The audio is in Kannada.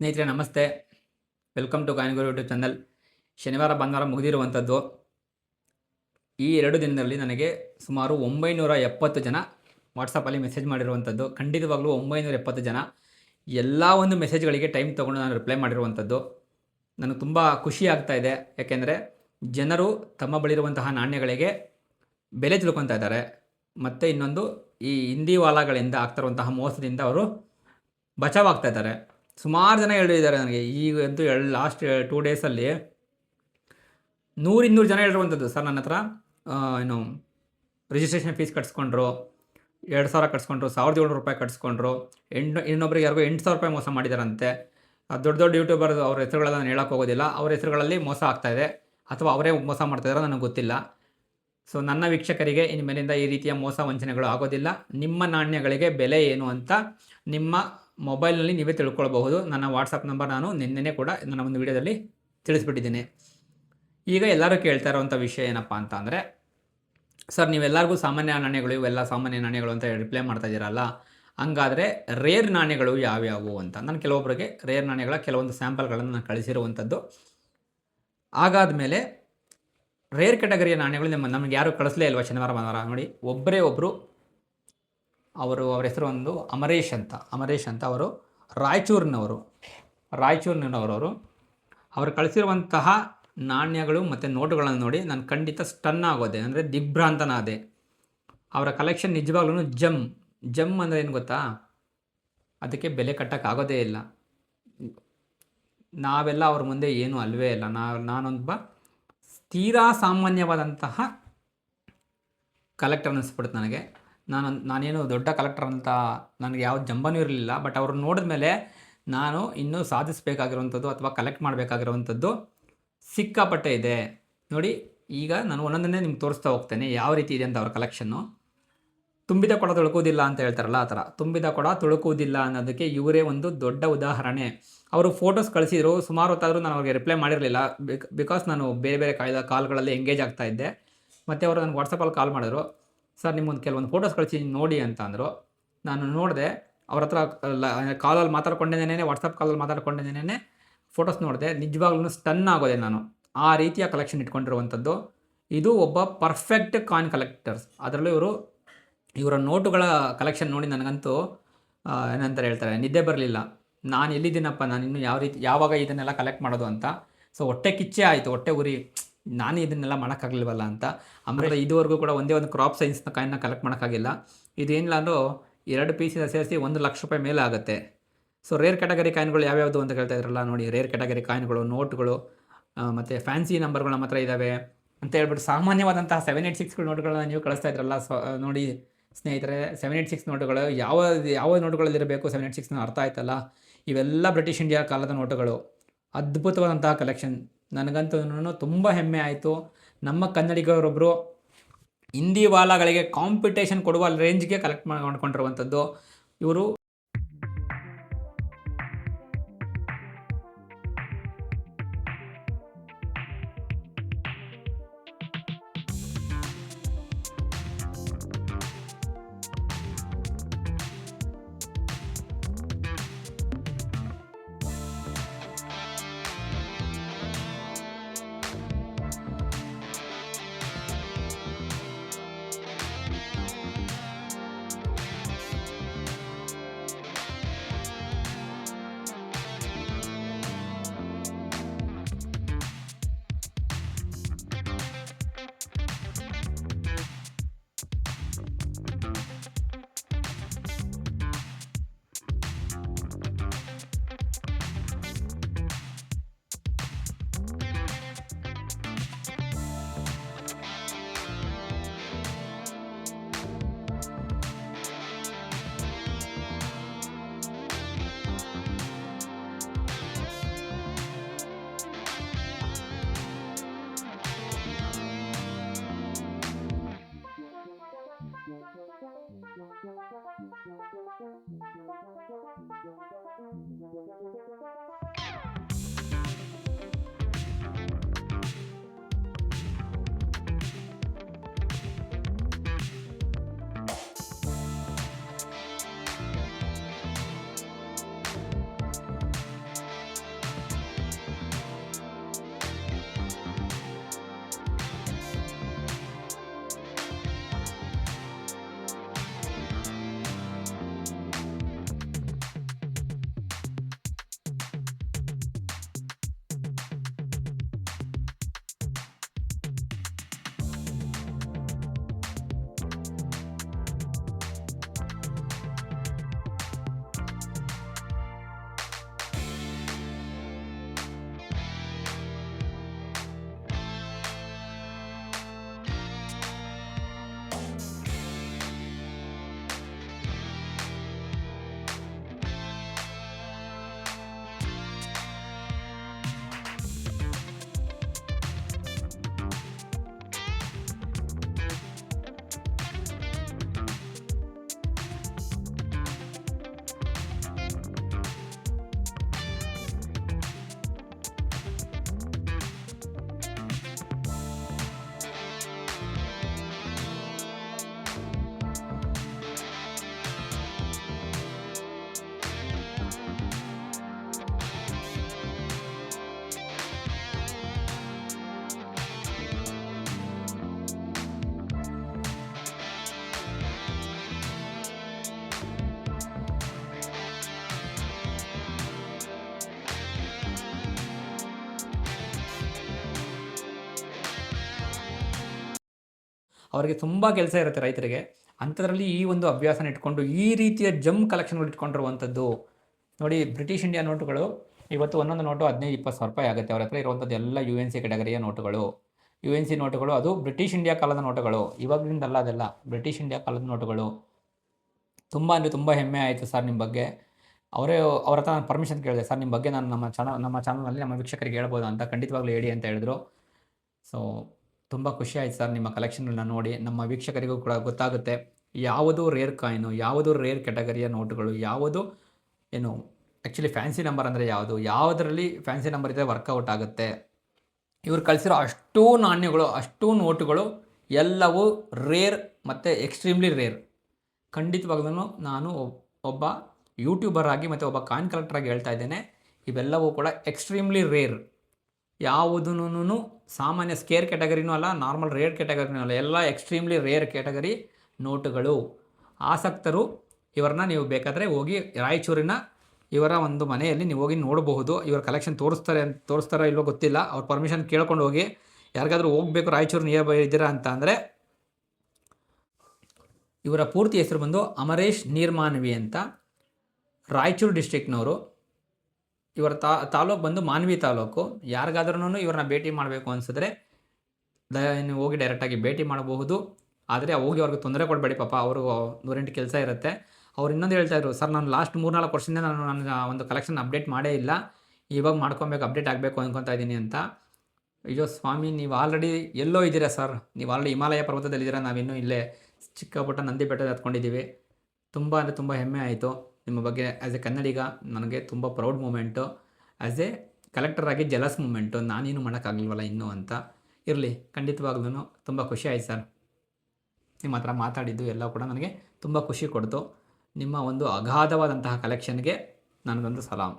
ಸ್ನೇಹಿತರೆ ನಮಸ್ತೆ. Welcome to Coinguru YouTube channel. ಶನಿವಾರ ಭಾನುವಾರ ಮುಗಿದಿರುವಂಥದ್ದು. ಈ 2 ದಿನದಲ್ಲಿ ನನಗೆ ಸುಮಾರು 970 ಜನ ವಾಟ್ಸಪ್ಪಲ್ಲಿ ಮೆಸೇಜ್ ಮಾಡಿರುವಂಥದ್ದು. ಖಂಡಿತವಾಗ್ಲೂ 970 ಜನ ಎಲ್ಲ ಒಂದು ಮೆಸೇಜ್ಗಳಿಗೆ ಟೈಮ್ ತೊಗೊಂಡು ನಾನು ರಿಪ್ಲೈ ಮಾಡಿರುವಂಥದ್ದು. ನನಗೆ ತುಂಬ ಖುಷಿ ಆಗ್ತಾ ಇದೆ. ಯಾಕೆಂದರೆ ಜನರು ತಮ್ಮ ಬಳಿರುವಂತಹ ನಾಣ್ಯಗಳಿಗೆ ಬೆಲೆ ತಿಳ್ಕೊತಾ ಇದ್ದಾರೆ. ಮತ್ತು ಇನ್ನೊಂದು, ಈ ಹಿಂದಿವಾಲಾಗಳಿಂದ ಆಗ್ತಿರುವಂತಹ ಮೋಸದಿಂದ ಅವರು ಬಚಾವಾಗ್ತಾ ಇದ್ದಾರೆ. ಸುಮಾರು ಜನ ಹೇಳಿದ್ದಾರೆ ನನಗೆ. ಈಗಂತೂ ಲಾಸ್ಟ್ 2 ಡೇಸಲ್ಲಿ 100-200 ಜನ ಹೇಳಿರುವಂಥದ್ದು. ಸರ್ ನನ್ನ ಹತ್ರ ಏನು ರಿಜಿಸ್ಟ್ರೇಷನ್ ಫೀಸ್ ಕಟ್ಸ್ಕೊಂಡ್ರು, 2,000 ಕಟ್ಸ್ಕೊಂಡ್ರು, 1,700 ರೂಪಾಯಿ ಕಟ್ಸ್ಕೊಂಡ್ರು, ಇನ್ನೊಬ್ರಿಗೆ ಯಾರಿಗೂ 8,000 ರೂಪಾಯಿ ಮೋಸ ಮಾಡಿದಾರಂತೆ. ದೊಡ್ಡ ದೊಡ್ಡ ಯೂಟ್ಯೂಬರ್ ಅವ್ರ ಹೆಸರುಗಳನ್ನ ನಾನು ಹೇಳೋಕ್ಕೆ ಹೋಗೋದಿಲ್ಲ. ಅವ್ರ ಹೆಸರುಗಳಲ್ಲಿ ಮೋಸ ಆಗ್ತಾಯಿದೆ ಅಥವಾ ಅವರೇ ಮೋಸ ಮಾಡ್ತಾಯಿದಾರೋ ನನಗೆ ಗೊತ್ತಿಲ್ಲ. ಸೊ ನನ್ನ ವೀಕ್ಷಕರಿಗೆ ಇನ್ಮೇಲಿಂದ ಈ ರೀತಿಯ ಮೋಸ ವಂಚನೆಗಳು ಆಗೋದಿಲ್ಲ. ನಿಮ್ಮ ನಾಣ್ಯಗಳಿಗೆ ಬೆಲೆ ಏನು ಅಂತ ನಿಮ್ಮ ಮೊಬೈಲ್ನಲ್ಲಿ ನೀವೇ ತಿಳ್ಕೊಳ್ಬಹುದು. ನನ್ನ ವಾಟ್ಸಪ್ ನಂಬರ್ ನಾನು ನಿನ್ನೆನೇ ಕೂಡ ನನ್ನ ಒಂದು ವಿಡಿಯೋದಲ್ಲಿ ತಿಳಿಸ್ಬಿಟ್ಟಿದ್ದೀನಿ. ಈಗ ಎಲ್ಲರೂ ಕೇಳ್ತಾ ಇರೋವಂಥ ವಿಷಯ ಏನಪ್ಪ ಅಂತ ಅಂದರೆ, ಸರ್ ನೀವೆಲ್ಲರಿಗೂ ಸಾಮಾನ್ಯ ನಾಣ್ಯಗಳು ಇವೆಲ್ಲ ಸಾಮಾನ್ಯ ನಾಣ್ಯಗಳು ಅಂತ ರಿಪ್ಲೈ ಮಾಡ್ತಾ ಇದ್ದೀರಲ್ಲ, ಹಂಗಾದರೆ ರೇರ್ ನಾಣ್ಯಗಳು ಯಾವ್ಯಾವು ಅಂತ. ನಾನು ಕೆಲವೊಬ್ಬರಿಗೆ ರೇರ್ ನಾಣ್ಯಗಳ ಕೆಲವೊಂದು ಸ್ಯಾಂಪಲ್ಗಳನ್ನು ನಾನು ಕಳಿಸಿರುವಂಥದ್ದು. ಹಾಗಾದ ಮೇಲೆ ರೇರ್ ಕ್ಯಾಟಗರಿಯ ನಾಣ್ಯಗಳು ನಮಗೆ ಯಾರು ಕಳಿಸಲೇ ಇಲ್ವಾ ಶನಿವಾರ ಭಾನುವಾರ? ನೋಡಿ, ಒಬ್ಬರು ಅವ್ರ ಹೆಸರು ಒಂದು ಅಮರೇಶ್ ಅಂತ. ಅವರು ರಾಯಚೂರಿನವರು. ಅವರು ಕಳಿಸಿರುವಂತಹ ನಾಣ್ಯಗಳು ಮತ್ತು ನೋಟುಗಳನ್ನು ನೋಡಿ ನಾನು ಖಂಡಿತ ಸ್ಟನ್ ಆಗೋದೆ, ಅಂದರೆ ದಿಗ್ಭ್ರಾಂತನಾದೆ. ಅವರ ಕಲೆಕ್ಷನ್ ನಿಜವಾಗ್ಲೂ ಜಮ್ ಅಂದರೆ ಏನು ಗೊತ್ತಾ? ಅದಕ್ಕೆ ಬೆಲೆ ಕಟ್ಟೋಕ್ಕಾಗೋದೇ ಇಲ್ಲ. ನಾವೆಲ್ಲ ಅವ್ರ ಮುಂದೆ ಏನೂ ಅಲ್ವೇ ಇಲ್ಲ. ನಾನೊಬ್ಬ ತೀರಾ ಸಾಮಾನ್ಯವಾದಂತಹ ಕಲೆಕ್ಟರ್ ಅನ್ನಿಸ್ಬಿಡುತ್ತೆ ನನಗೆ. ನಾನೇನು ದೊಡ್ಡ ಕಲೆಕ್ಟರ್ ಅಂತ ನನಗೆ ಯಾವ ಜಂಬನೂ ಇರಲಿಲ್ಲ. ಬಟ್ ಅವ್ರು ನೋಡಿದ ಮೇಲೆ ನಾನು ಇನ್ನೂ ಸಾಧಿಸಬೇಕಾಗಿರುವಂಥದ್ದು ಅಥವಾ ಕಲೆಕ್ಟ್ ಮಾಡಬೇಕಾಗಿರುವಂಥದ್ದು ಸಿಕ್ಕಾಪಟ್ಟೆ ಇದೆ. ನೋಡಿ, ಈಗ ನಾನು ಒಂದೊಂದನ್ನೇ ನಿಮ್ಗೆ ತೋರಿಸ್ತಾ ಹೋಗ್ತೇನೆ ಯಾವ ರೀತಿ ಇದೆ ಅಂತ ಅವ್ರ ಕಲೆಕ್ಷನ್ನು. ತುಂಬಿದ ಕೊಡ ತುಳುಕುವುದಿಲ್ಲ ಅಂತ ಹೇಳ್ತಾರಲ್ಲ, ಆ ಥರ ತುಂಬಿದ ಕೊಡ ತುಳುಕುವುದಿಲ್ಲ ಅನ್ನೋದಕ್ಕೆ ಇವರೇ ಒಂದು ದೊಡ್ಡ ಉದಾಹರಣೆ. ಅವರು ಫೋಟೋಸ್ ಕಳಿಸಿದ್ರು. ಸುಮಾರು ಹೊತ್ತಾದರೂ ನಾನು ಅವ್ರಿಗೆ ರಿಪ್ಲೈ ಮಾಡಿರಲಿಲ್ಲ. ಬಿಕಾಸ್ ನಾನು ಬೇರೆ ಕಾಲ್ಗಳಲ್ಲಿ ಎಂಗೇಜ್ ಆಗ್ತಾ ಇದ್ದೆ. ಮತ್ತು ಅವರು ನನಗೆ ವಾಟ್ಸಪ್ಪಲ್ಲಿ ಕಾಲ್ ಮಾಡಿದ್ರು. ಸರ್ ನಿಮ್ಮೊಂದು ಕೆಲವೊಂದು ಫೋಟೋಸ್ ಕಳಿಸಿ ನೋಡಿ ಅಂತ ಅಂದರು. ನಾನು ನೋಡಿದೆ, ಅವ್ರ ಹತ್ರ ಕಾಲಲ್ಲಿ ಮಾತಾಡ್ಕೊಂಡಿದ್ದೇನೆ, ವಾಟ್ಸಪ್ ಕಾಲಲ್ಲಿ ಮಾತಾಡ್ಕೊಂಡಿದ್ದೇನೆ, ಫೋಟೋಸ್ ನೋಡಿದೆ. ನಿಜವಾಗ್ಲೂ ಸ್ಟನ್ ಆಗೋದೆ ನಾನು. ಆ ರೀತಿಯ ಕಲೆಕ್ಷನ್ ಇಟ್ಕೊಂಡಿರುವಂಥದ್ದು. ಇದು ಒಬ್ಬ ಪರ್ಫೆಕ್ಟ್ ಕಾಯಿನ್ ಕಲೆಕ್ಟರ್ಸ್. ಅದರಲ್ಲೂ ಇವರ ನೋಟುಗಳ ಕಲೆಕ್ಷನ್ ನೋಡಿ ನನಗಂತೂ ಏನಂತಾರೆ ಹೇಳ್ತಾರೆ, ನಿದ್ದೆ ಬರಲಿಲ್ಲ. ನಾನು ಎಲ್ಲಿದ್ದೀನಪ್ಪ, ನಾನು ಇನ್ನೂ ಯಾವಾಗ ಇದನ್ನೆಲ್ಲ ಕಲೆಕ್ಟ್ ಮಾಡೋದು ಅಂತ. ಸೊ ಹೊಟ್ಟೆ ಕಿಚ್ಚೇ ಆಯಿತು, ಹೊಟ್ಟೆ ಉರಿ. ನಾನು ಇದನ್ನೆಲ್ಲ ಮಾಡೋಕ್ಕಾಗಲಿಲ್ವಲ್ಲ ಅಂತ. ಆಮೇಲೆ ಇದುವರೆಗೂ ಕೂಡ ಒಂದೇ ಒಂದು ಕ್ರಾಪ್ ಸೈನ್ಸ್ನ ಕಾಯಿನ್ನ ಕಲೆಕ್ಟ್ ಮಾಡೋಕ್ಕಾಗಿಲ್ಲ. ಇದೇನಿಲ್ಲ ಅಂದರೂ 2 ಪೀಸಿಂದ ಸೇರಿಸಿ 1 ಲಕ್ಷ ರೂಪಾಯಿ ಮೇಲೆ ಆಗುತ್ತೆ. ಸೊ ರೇರ್ ಕ್ಯಾಟಗರಿ ಕಾಯಿನ್ಗಳು ಯಾವ್ಯಾವುದು ಅಂತ ಕೇಳ್ತಾ ಇದ್ರಲ್ಲ, ನೋಡಿ ರೇರ್ ಕ್ಯಾಟಗರಿ ಕಾಯಿನ್ಗಳು, ನೋಟ್ಗಳು ಮತ್ತು ಫ್ಯಾನ್ಸಿ ನಂಬರ್ಗಳು ನಮ್ಮ ಹತ್ರ ಇದ್ದಾವೆ ಅಂತ ಹೇಳ್ಬಿಟ್ಟು ಸಾಮಾನ್ಯವಾದಂತಹ 786 ನೋಟುಗಳನ್ನ ನೀವು ಕಳಿಸ್ತಾ ಇದ್ರಲ್ಲ. ನೋಡಿ ಸ್ನೇಹಿತರೆ, 786 ನೋಟುಗಳು ಯಾವ ನೋಟುಗಳಲ್ಲಿರಬೇಕು 786 ಅರ್ಥ ಆಯ್ತಲ್ಲ. ಇವೆಲ್ಲ ಬ್ರಿಟಿಷ್ ಇಂಡಿಯಾ ಕಾಲದ ನೋಟುಗಳು. ಅದ್ಭುತವಾದಂತಹ ಕಲೆಕ್ಷನ್. ನನಗಂತೂ ತುಂಬ ಹೆಮ್ಮೆ ಆಯಿತು. ನಮ್ಮ ಕನ್ನಡಿಗರೊಬ್ಬರು ಹಿಂದಿವಾಲಾಗಳಿಗೆ ಕಾಂಪಿಟೇಷನ್ ಕೊಡುವ ರೇಂಜ್ಗೆ ಕಲೆಕ್ಟ್ ಮಾಡ್ಕೊಂಡಿರುವಂಥದ್ದು ಇವರು. ಅವರಿಗೆ ತುಂಬ ಕೆಲಸ ಇರುತ್ತೆ ರೈತರಿಗೆ. ಅಂಥದ್ರಲ್ಲಿ ಈ ಒಂದು ಹವ್ಯಾಸನ ಇಟ್ಕೊಂಡು ಈ ರೀತಿಯ ಜಮ್ ಕಲೆಕ್ಷನ್ಗಳು ಇಟ್ಕೊಂಡಿರುವಂಥದ್ದು ನೋಡಿ. ಬ್ರಿಟಿಷ್ ಇಂಡಿಯಾ ನೋಟುಗಳು ಇವತ್ತು ಒಂದೊಂದು ನೋಟು 15-20 ಸಾವಿರ ರೂಪಾಯಿ ಆಗುತ್ತೆ. ಅವ್ರ ಹತ್ರ ಇರುವಂಥದ್ದು ಎಲ್ಲ ಯು ಎನ್ ಸಿ ಕೆಟಗರಿಯ ನೋಟುಗಳು. ಯು ಎನ್ ಸಿ ನೋಟುಗಳು, ಅದು ಬ್ರಿಟಿಷ್ ಇಂಡಿಯಾ ಕಾಲದ ನೋಟುಗಳು, ಇವಾಗಿಂದಲ್ಲ, ಅದೆಲ್ಲ ಬ್ರಿಟಿಷ್ ಇಂಡಿಯಾ ಕಾಲದ ನೋಟುಗಳು. ತುಂಬ ಅಂದರೆ ತುಂಬ ಹೆಮ್ಮೆ ಆಯಿತು ಸರ್ ನಿಮ್ಮ ಬಗ್ಗೆ. ಅವ್ರ ಹತ್ರ ನಾನು ಪರ್ಮಿಷನ್ ಕೇಳಿದೆ, ಸರ್ ನಿಮ್ಮ ಬಗ್ಗೆ ನಾನು ನಮ್ಮ ಚಾನಲ್ನಲ್ಲಿ ನಮ್ಮ ವೀಕ್ಷಕರಿಗೆ ಹೇಳ್ಬೋದು ಅಂತ. ಖಂಡಿತವಾಗ್ಲೂ ಹೇಳಿ ಅಂತ ಹೇಳಿದ್ರು. ಸೊ ತುಂಬ ಖುಷಿ ಆಯ್ತು ಸರ್ ನಿಮ್ಮ ಕಲೆಕ್ಷನ್ಗಳನ್ನ ನೋಡಿ. ನಮ್ಮ ವೀಕ್ಷಕರಿಗೂ ಕೂಡ ಗೊತ್ತಾಗುತ್ತೆ ಯಾವುದು ರೇರ್ ಕಾಯಿನು, ಯಾವುದು ರೇರ್ ಕೆಟಗರಿಯ ನೋಟುಗಳು, ಯಾವುದು ಏನು ಆ್ಯಕ್ಚುಲಿ ಫ್ಯಾನ್ಸಿ ನಂಬರ್ ಅಂದರೆ ಯಾವುದು, ಯಾವುದರಲ್ಲಿ ಫ್ಯಾನ್ಸಿ ನಂಬರ್ ಇದ್ದರೆ ವರ್ಕೌಟ್ ಆಗುತ್ತೆ. ಇವ್ರು ಕಳಿಸಿರೋ ಅಷ್ಟೂ ನಾಣ್ಯಗಳು, ಅಷ್ಟೂ ನೋಟುಗಳು ಎಲ್ಲವೂ ರೇರ್ ಮತ್ತು ಎಕ್ಸ್ಟ್ರೀಮ್ಲಿ ರೇರ್. ಖಂಡಿತವಾಗ್ಲೂ ನಾನು ಒಬ್ಬ ಯೂಟ್ಯೂಬರ್ ಆಗಿ ಮತ್ತು ಒಬ್ಬ ಕಾಯಿನ್ ಕಲೆಕ್ಟರ್ ಆಗಿ ಹೇಳ್ತಾ ಇದ್ದೇನೆ, ಇವೆಲ್ಲವೂ ಕೂಡ ಎಕ್ಸ್ಟ್ರೀಮ್ಲಿ ರೇರ್. ಯಾವುದೂ ಸಾಮಾನ್ಯ ಸ್ಕೇರ್ ಕ್ಯಾಟಗರಿನೂ ಅಲ್ಲ, ನಾರ್ಮಲ್ ರೇರ್ ಕ್ಯಾಟಗರಿನೂ ಅಲ್ಲ, ಎಲ್ಲ ಎಕ್ಸ್ಟ್ರೀಮ್ಲಿ ರೇರ್ ಕ್ಯಾಟಗರಿ ನೋಟುಗಳು. ಆಸಕ್ತರು ಇವರನ್ನ ನೀವು ಬೇಕಾದರೆ ಹೋಗಿ ರಾಯಚೂರಿನ ಇವರ ಒಂದು ಮನೆಯಲ್ಲಿ ನೀವು ಹೋಗಿ ನೋಡಬಹುದು. ಇವರ ಕಲೆಕ್ಷನ್ ತೋರಿಸ್ತಾರೋ ಇಲ್ವೋ ಗೊತ್ತಿಲ್ಲ, ಅವ್ರ ಪರ್ಮಿಷನ್ ಕೇಳ್ಕೊಂಡು ಹೋಗಿ. ಯಾರಿಗಾದ್ರೂ ಹೋಗಬೇಕು ರಾಯಚೂರು ನಿಯರ್ ಬೈ ಇದ್ದೀರಾ ಅಂತ ಅಂದರೆ, ಇವರ ಪೂರ್ತಿ ಹೆಸರು ಬಂದು ಅಮರೇಶ್ ನೀರ್ಮಾನ್ವಿ ಅಂತ, ರಾಯಚೂರು ಡಿಸ್ಟ್ರಿಕ್ನವರು. ಇವರ ತಾಲೂಕು ಬಂದು ಮಾನ್ವಿ ತಾಲೂಕು. ಯಾರಿಗಾದ್ರೂ ಇವ್ರನ್ನ ಭೇಟಿ ಮಾಡಬೇಕು ಅನಿಸಿದ್ರೆ ನೀವು ಹೋಗಿ ಡೈರೆಕ್ಟಾಗಿ ಭೇಟಿ ಮಾಡಬಹುದು. ಆದರೆ ಹೋಗಿ ಅವ್ರಿಗೆ ತೊಂದರೆ ಕೊಡಬೇಡಿ, ಪಾಪ ಅವ್ರಿಗೂ 108 ಕೆಲಸ ಇರುತ್ತೆ. ಅವ್ರು ಇನ್ನೊಂದು ಹೇಳ್ತಾಯಿದ್ರು, ಸರ್ ನಾನು ಲಾಸ್ಟ್ 3-4 ವರ್ಷದಿಂದ ನಾನು ನನ್ನ ಒಂದು ಕಲೆಕ್ಷನ್ ಅಪ್ಡೇಟ್ ಮಾಡೇ ಇಲ್ಲ, ಇವಾಗ ಮಾಡ್ಕೊಬೇಕು, ಅಪ್ಡೇಟ್ ಆಗಬೇಕು ಅಂದ್ಕೊತಾ ಇದ್ದೀನಿ ಅಂತ. ಅಯ್ಯೋ ಸ್ವಾಮಿ, ನೀವು ಆಲ್ರೆಡಿ ಎಲ್ಲೋ ಇದ್ದೀರಾ ಸರ್, ನೀವು ಆಲ್ರೆಡಿ ಹಿಮಾಲಯ ಪರ್ವತದಲ್ಲಿದ್ದೀರಾ, ನಾವಿನ್ನೂ ಇಲ್ಲೇ ಚಿಕ್ಕ ಪುಟ್ಟ ನಂದಿ ಬೆಟ್ಟದ ಹತ್ಕೊಂಡಿದ್ದೀವಿ. ತುಂಬ ಅಂದರೆ ತುಂಬ ಹೆಮ್ಮೆ ಆಯಿತು ನಿಮ್ಮ ಬಗ್ಗೆ. ಆ್ಯಸ್ ಎ ಕನ್ನಡಿಗ ನನಗೆ ತುಂಬ ಪ್ರೌಡ್ ಮೂಮೆಂಟು. ಆ್ಯಸ್ ಎ ಕಲೆಕ್ಟರಾಗಿ ಜಲಸ್ ಮೂಮೆಂಟು, ನಾನೇನು ಮಾಡೋಕ್ಕಾಗಲಿಲ್ವಲ್ಲ ಇನ್ನೂ ಅಂತ. ಇರಲಿ, ಖಂಡಿತವಾಗ್ಲೂ ತುಂಬ ಖುಷಿ ಆಯ್ತು ಸರ್. ನಿಮ್ಮ ಹತ್ರ ಮಾತಾಡಿದ್ದು ಎಲ್ಲ ಕೂಡ ನನಗೆ ತುಂಬ ಖುಷಿ ಕೊಡ್ತು. ನಿಮ್ಮ ಒಂದು ಅಗಾಧವಾದಂತಹ ಕಲೆಕ್ಷನ್ಗೆ ನನಗೊಂದು ಸಲಾಮ್.